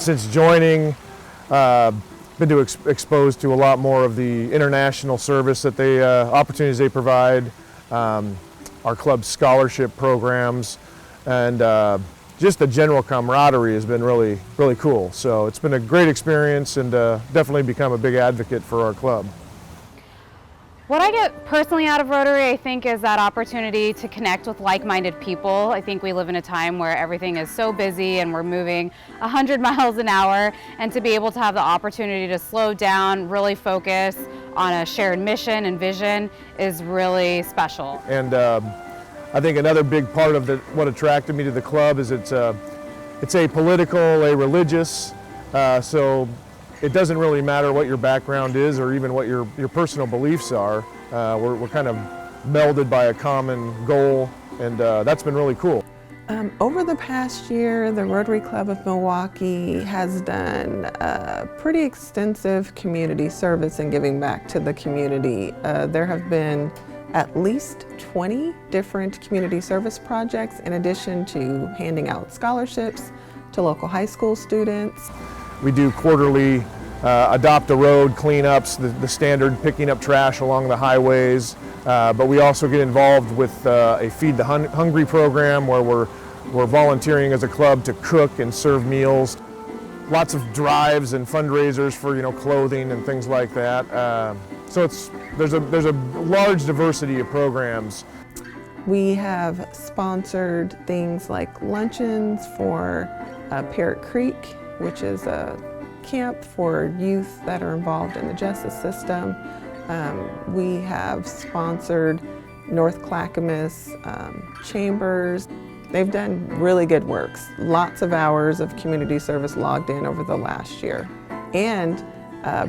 since joining, been exposed to a lot more of the international service that opportunities they provide, our club's scholarship programs, and just the general camaraderie has been really, really cool. So it's been a great experience, and definitely become a big advocate for our club. What I get personally out of Rotary, I think, is that opportunity to connect with like-minded people. I think we live in a time where everything is so busy and we're moving 100 miles an hour, and to be able to have the opportunity to slow down, really focus on a shared mission and vision is really special. And I think another big part of what attracted me to the club is it's apolitical, a-religious, so it doesn't really matter what your background is or even what your personal beliefs are. We're kind of melded by a common goal, and that's been really cool. Over the past year, the Rotary Club of Milwaukee has done pretty extensive community service and giving back to the community. There have been at least 20 different community service projects, in addition to handing out scholarships to local high school students. We do quarterly adopt a road cleanups, the standard picking up trash along the highways, but we also get involved with a Feed the Hungry program where we're volunteering as a club to cook and serve meals. Lots of drives and fundraisers for clothing and things like that. So there's a large diversity of programs. We have sponsored things like luncheons for Parrot Creek, which is a camp for youth that are involved in the justice system. We have sponsored North Clackamas Chambers. They've done really good works. Lots of hours of community service logged in over the last year, and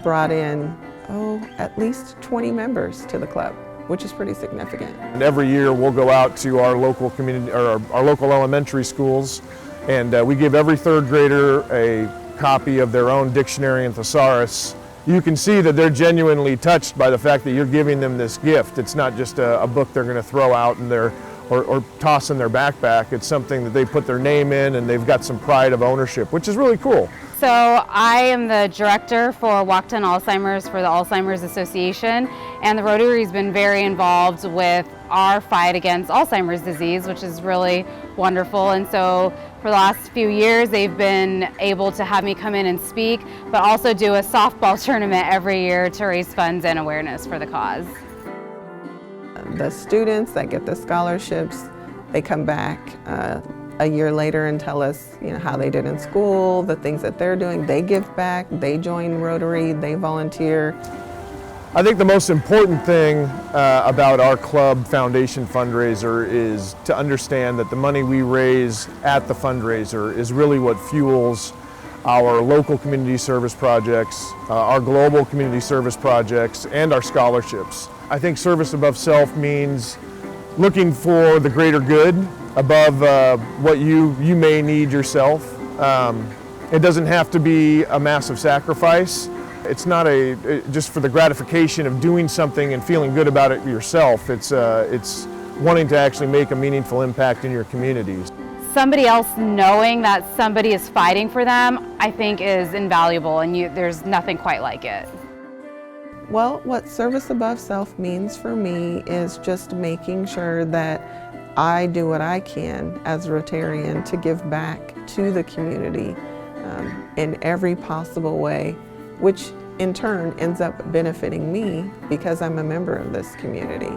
brought in at least 20 members to the club, which is pretty significant. And every year we'll go out to our local community, or our local elementary schools, and we give every third grader a copy of their own dictionary and thesaurus. You can see that they're genuinely touched by the fact that you're giving them this gift. It's not just a book they're going to throw out and or toss in their backpack. It's something that they put their name in, and they've got some pride of ownership, which is really cool. So I am the director for Walkton Alzheimer's for the Alzheimer's Association, and the Rotary has been very involved with our fight against Alzheimer's disease, which is really wonderful. And so for the last few years, they've been able to have me come in and speak, but also do a softball tournament every year to raise funds and awareness for the cause. The students that get the scholarships, they come back a year later and tell us how they did in school, the things that they're doing. They give back, they join Rotary, they volunteer. I think the most important thing about our club foundation fundraiser is to understand that the money we raise at the fundraiser is really what fuels our local community service projects, our global community service projects, and our scholarships. I think service above self means looking for the greater good above what you may need yourself. It doesn't have to be a massive sacrifice. It's not just for the gratification of doing something and feeling good about it yourself. It's wanting to actually make a meaningful impact in your communities. Somebody else knowing that somebody is fighting for them, I think, is invaluable, and there's nothing quite like it. Well, what service above self means for me is just making sure that I do what I can as a Rotarian to give back to the community in every possible way, which in turn ends up benefiting me because I'm a member of this community.